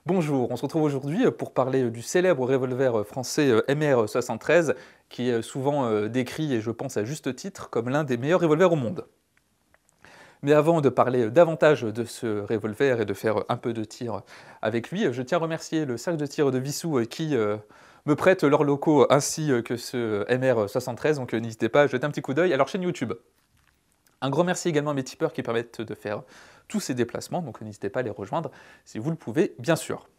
Bonjour, on se retrouve aujourd'hui pour parler du célèbre revolver français MR73 qui est souvent décrit, et je pense à juste titre, comme l'un des meilleurs revolvers au monde. Mais avant de parler davantage de ce revolver et de faire un peu de tir avec lui, je tiens à remercier le cercle de tir de Vissou qui me prête leurs locaux ainsi que ce MR73, donc n'hésitez pas à jeter un petit coup d'œil à leur chaîne YouTube. Un grand merci également à mes tipeurs qui permettent de faire tous ces déplacements, donc n'hésitez pas à les rejoindre si vous le pouvez, bien sûr.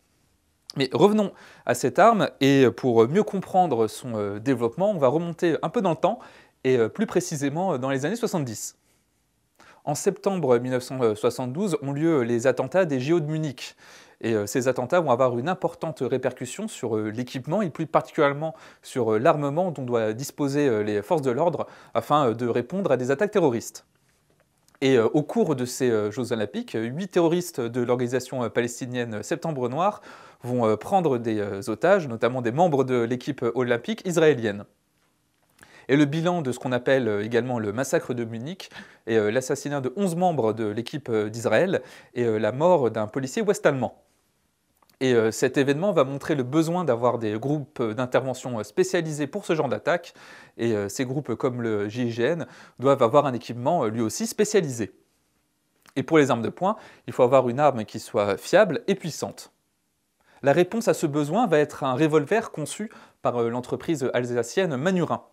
Mais revenons à cette arme, et pour mieux comprendre son développement, on va remonter un peu dans le temps, et plus précisément dans les années 70. En septembre 1972 ont lieu les attentats des JO de Munich. Et ces attentats vont avoir une importante répercussion sur l'équipement, et plus particulièrement sur l'armement dont doivent disposer les forces de l'ordre afin de répondre à des attaques terroristes. Et au cours de ces Jeux Olympiques, 8 terroristes de l'organisation palestinienne Septembre Noir vont prendre des otages, notamment des membres de l'équipe olympique israélienne. Et le bilan de ce qu'on appelle également le massacre de Munich est l'assassinat de 11 membres de l'équipe d'Israël et la mort d'un policier ouest-allemand. Et cet événement va montrer le besoin d'avoir des groupes d'intervention spécialisés pour ce genre d'attaque, et ces groupes comme le GIGN doivent avoir un équipement lui aussi spécialisé. Et pour les armes de poing, il faut avoir une arme qui soit fiable et puissante. La réponse à ce besoin va être un revolver conçu par l'entreprise alsacienne Manhurin.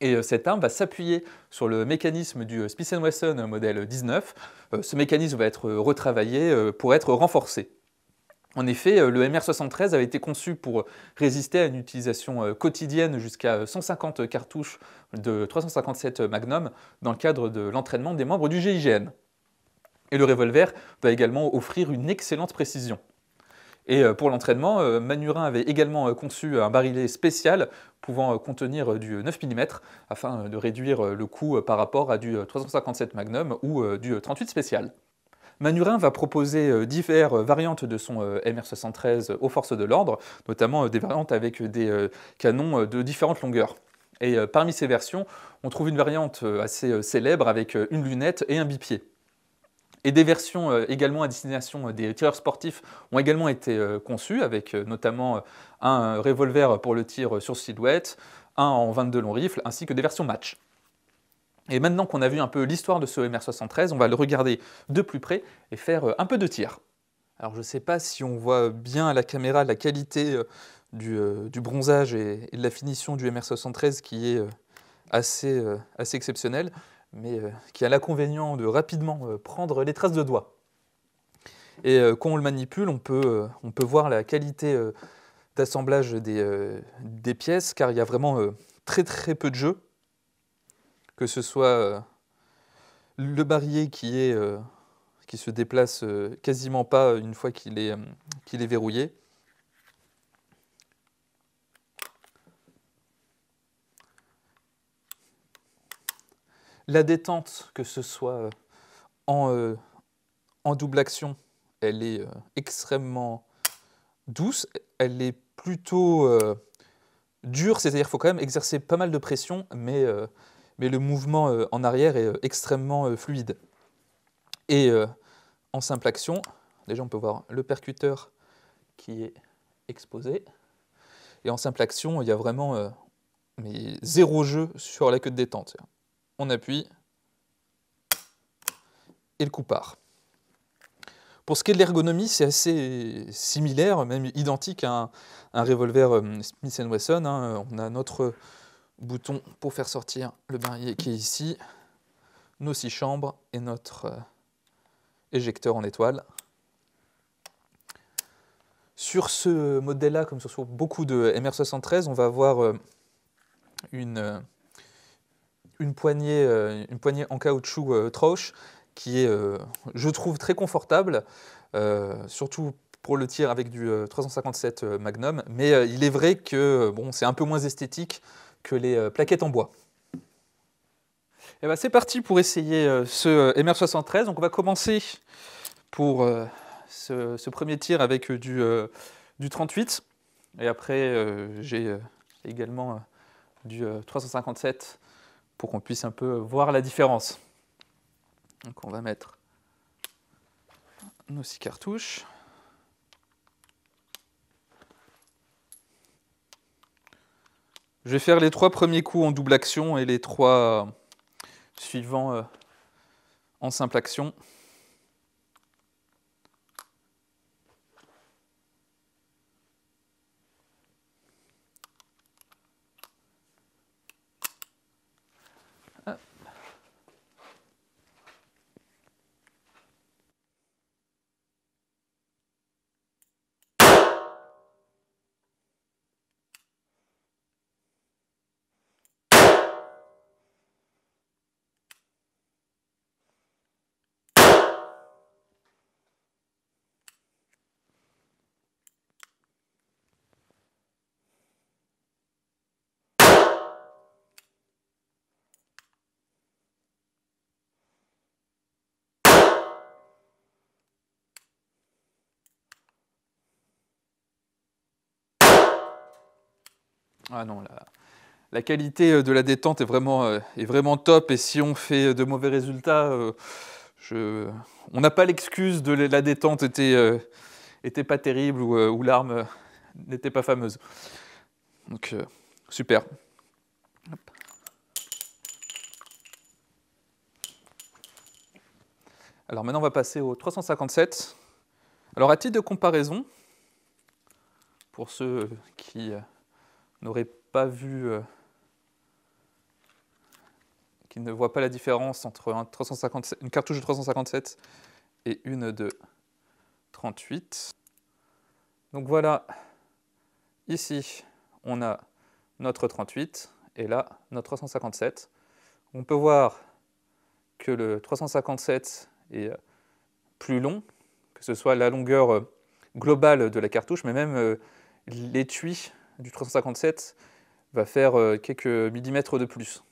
Et cette arme va s'appuyer sur le mécanisme du Smith & Wesson modèle 19. Ce mécanisme va être retravaillé pour être renforcé. En effet, le MR73 avait été conçu pour résister à une utilisation quotidienne jusqu'à 150 cartouches de 357 Magnum dans le cadre de l'entraînement des membres du GIGN. Et le revolver va également offrir une excellente précision. Et pour l'entraînement, Manhurin avait également conçu un barillet spécial pouvant contenir du 9 mm afin de réduire le coût par rapport à du 357 Magnum ou du 38 spécial. Manhurin va proposer diverses variantes de son MR73 aux forces de l'ordre, notamment des variantes avec des canons de différentes longueurs. Et parmi ces versions, on trouve une variante assez célèbre avec une lunette et un bipied. Et des versions également à destination des tireurs sportifs ont également été conçues, avec notamment un revolver pour le tir sur silhouette, un en 22 long rifle, ainsi que des versions match. Et maintenant qu'on a vu un peu l'histoire de ce MR73, on va le regarder de plus près et faire un peu de tir. Alors je ne sais pas si on voit bien à la caméra la qualité du bronzage et de la finition du MR73 qui est assez exceptionnelle, mais qui a l'inconvénient de rapidement prendre les traces de doigts. Et quand on le manipule, on peut voir la qualité d'assemblage des pièces, car il y a vraiment très très peu de jeu, que ce soit le barillet qui se déplace quasiment pas une fois qu'il est verrouillé. La détente, que ce soit en double action, elle est extrêmement douce, elle est plutôt dure, c'est-à-dire qu'il faut quand même exercer pas mal de pression, mais le mouvement en arrière est extrêmement fluide. Et en simple action, déjà on peut voir le percuteur qui est exposé, et en simple action, il y a vraiment zéro jeu sur la queue de détente. On appuie, et le coup part. Pour ce qui est de l'ergonomie, c'est assez similaire, même identique à un revolver Smith & Wesson. On a notre bouton pour faire sortir le barillet qui est ici, nos 6 chambres et notre éjecteur en étoile. Sur ce modèle-là, comme sur beaucoup de MR73, on va avoir une poignée en caoutchouc Trausch qui est, je trouve, très confortable, surtout pour le tir avec du 357 Magnum, mais il est vrai que c'est un peu moins esthétique que les plaquettes en bois. Et ben, c'est parti pour essayer ce MR73. Donc on va commencer pour ce premier tir avec du 38, et après j'ai également du 357 pour qu'on puisse un peu voir la différence. Donc on va mettre nos 6 cartouches. Je vais faire les 3 premiers coups en double action et les 3 suivants en simple action. Ah non, la qualité de la détente est vraiment top, et si on fait de mauvais résultats, on n'a pas l'excuse de la détente était pas terrible ou l'arme n'était pas fameuse. Donc super. Hop. Alors maintenant on va passer au 357. Alors à titre de comparaison, pour ceux qui n'auraient pas vu, qui ne voient pas la différence entre une cartouche de 357 et une de 38. Donc voilà, ici on a notre 38 et là notre 357. On peut voir que le 357 est plus long, que ce soit la longueur globale de la cartouche, mais même l'étui du 357 va faire quelques millimètres de plus.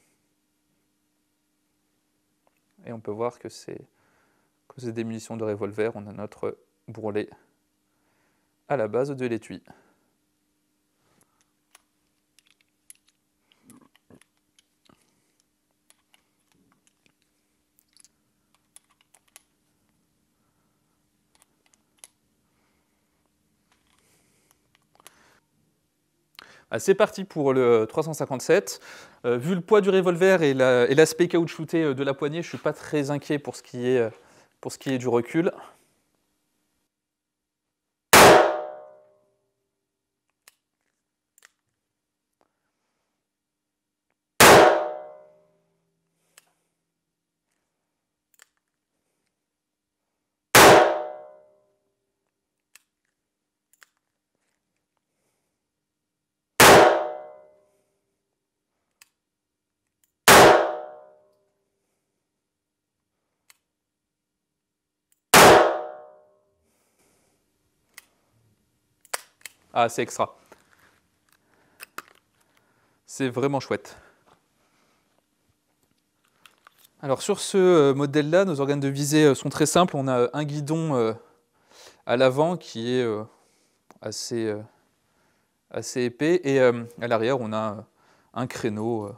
Et on peut voir que c'est des munitions de revolver. On a notre bourrelet à la base de l'étui. C'est parti pour le 357. Vu le poids du revolver et l'aspect caoutchouté de la poignée, je ne suis pas très inquiet pour ce qui est du recul. Ah, c'est extra. C'est vraiment chouette. Alors sur ce modèle-là, nos organes de visée sont très simples. On a un guidon à l'avant qui est assez épais, et à l'arrière, on a un créneau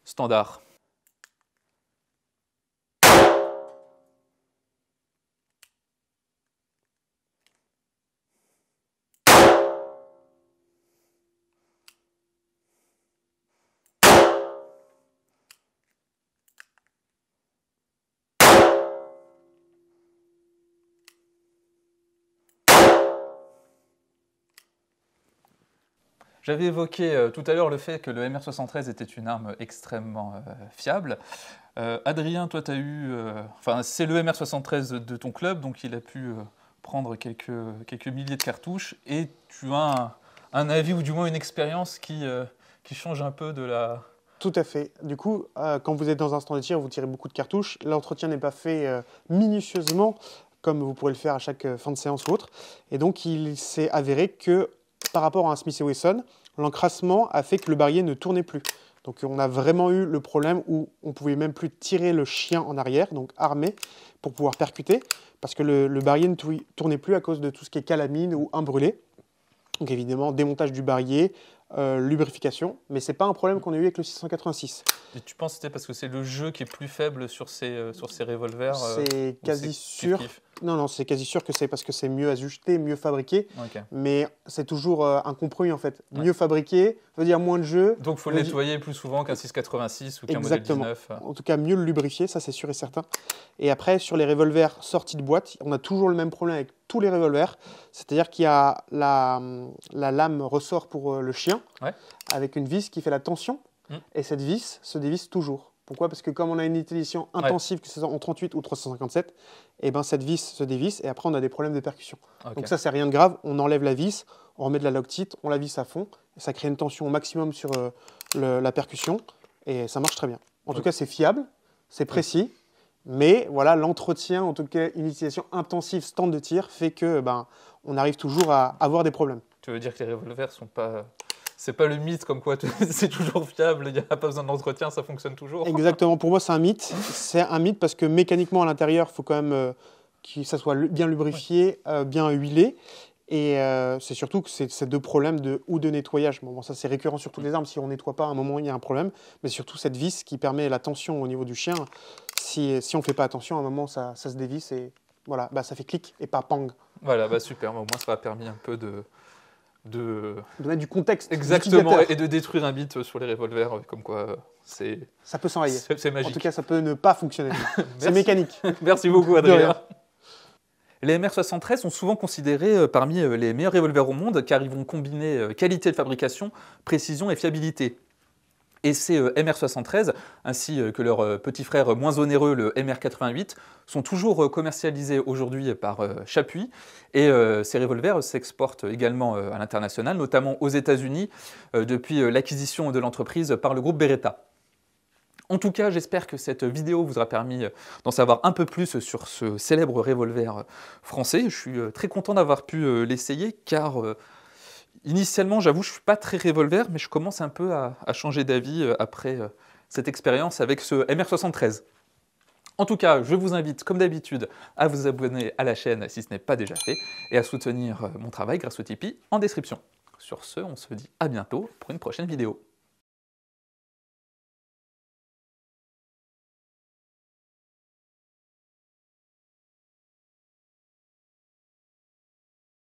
standard. J'avais évoqué tout à l'heure le fait que le MR73 était une arme extrêmement fiable. Adrien, toi, tu as eu... c'est le MR73 de ton club, donc il a pu prendre quelques milliers de cartouches, et tu as un avis, ou du moins une expérience qui change un peu de la... Tout à fait. Du coup, quand vous êtes dans un stand de tir, vous tirez beaucoup de cartouches. L'entretien n'est pas fait minutieusement, comme vous pourrez le faire à chaque fin de séance ou autre. Et donc, il s'est avéré que, par rapport à un Smith & Wesson, l'encrassement a fait que le barillet ne tournait plus. Donc, on a vraiment eu le problème où on ne pouvait même plus tirer le chien en arrière, donc armé, pour pouvoir percuter, parce que le barillet ne tournait plus à cause de tout ce qui est calamine ou imbrûlé. Donc, évidemment, démontage du barillet, lubrification, mais ce n'est pas un problème qu'on a eu avec le 686. Et tu penses que c'était parce que c'est le jeu qui est plus faible sur ces revolvers C'est quasi sûr. Non, c'est quasi sûr que c'est parce que c'est mieux ajusté, mieux fabriqué. Okay. Mais c'est toujours un compromis en fait. Mieux fabriqué veut dire moins de jeu. Donc il faut le nettoyer plus souvent qu'un 6,86 ou qu'un modèle 19. En tout cas, mieux le lubrifier, ça c'est sûr et certain. Et après, sur les revolvers sortis de boîte, on a toujours le même problème avec tous les revolvers. C'est-à-dire qu'il y a la lame ressort pour le chien, avec une vis qui fait la tension. Et cette vis se dévisse toujours. Pourquoi? Parce que comme on a une utilisation intensive, que ce soit en 38 ou 357, et ben cette vis se dévisse et après on a des problèmes de percussion. Donc ça, c'est rien de grave. On enlève la vis, on remet de la Loctite, on la visse à fond. Et ça crée une tension au maximum sur la percussion et ça marche très bien. En tout cas, c'est fiable, c'est précis. Mais voilà, l'entretien, en tout cas une utilisation intensive stand de tir, fait que on arrive toujours à avoir des problèmes. Tu veux dire que les revolvers sont pas... C'est pas le mythe comme quoi c'est toujours fiable, il n'y a pas besoin d'entretien, ça fonctionne toujours. Exactement, pour moi c'est un mythe. C'est un mythe parce que mécaniquement à l'intérieur, il faut quand même que ça soit bien lubrifié, bien huilé. Et c'est surtout que c'est ces deux problèmes de nettoyage. Bon, ça c'est récurrent sur toutes les armes, si on ne nettoie pas à un moment il y a un problème. Mais surtout cette vis qui permet la tension au niveau du chien. Si on ne fait pas attention, à un moment ça se dévisse et voilà, ça fait clic et pas pang. Voilà, super, au moins ça a permis un peu de mettre du contexte. Exactement, et de détruire un mythe sur les revolvers, comme quoi c'est... Ça peut s'enrayer. C'est magique. En tout cas, ça peut ne pas fonctionner. C'est mécanique. Merci beaucoup, Adrien. Les MR73 sont souvent considérés parmi les meilleurs revolvers au monde, car ils vont combiner qualité de fabrication, précision et fiabilité. Et ces MR73, ainsi que leur petit frère moins onéreux, le MR88, sont toujours commercialisés aujourd'hui par Chapuis. Et ces revolvers s'exportent également à l'international, notamment aux États-Unis, depuis l'acquisition de l'entreprise par le groupe Beretta. En tout cas, j'espère que cette vidéo vous aura permis d'en savoir un peu plus sur ce célèbre revolver français. Je suis très content d'avoir pu l'essayer, car... initialement, j'avoue, je ne suis pas très revolver, mais je commence un peu à changer d'avis après cette expérience avec ce MR73. En tout cas, je vous invite, comme d'habitude, à vous abonner à la chaîne si ce n'est pas déjà fait, et à soutenir mon travail grâce au Tipeee en description. Sur ce, on se dit à bientôt pour une prochaine vidéo.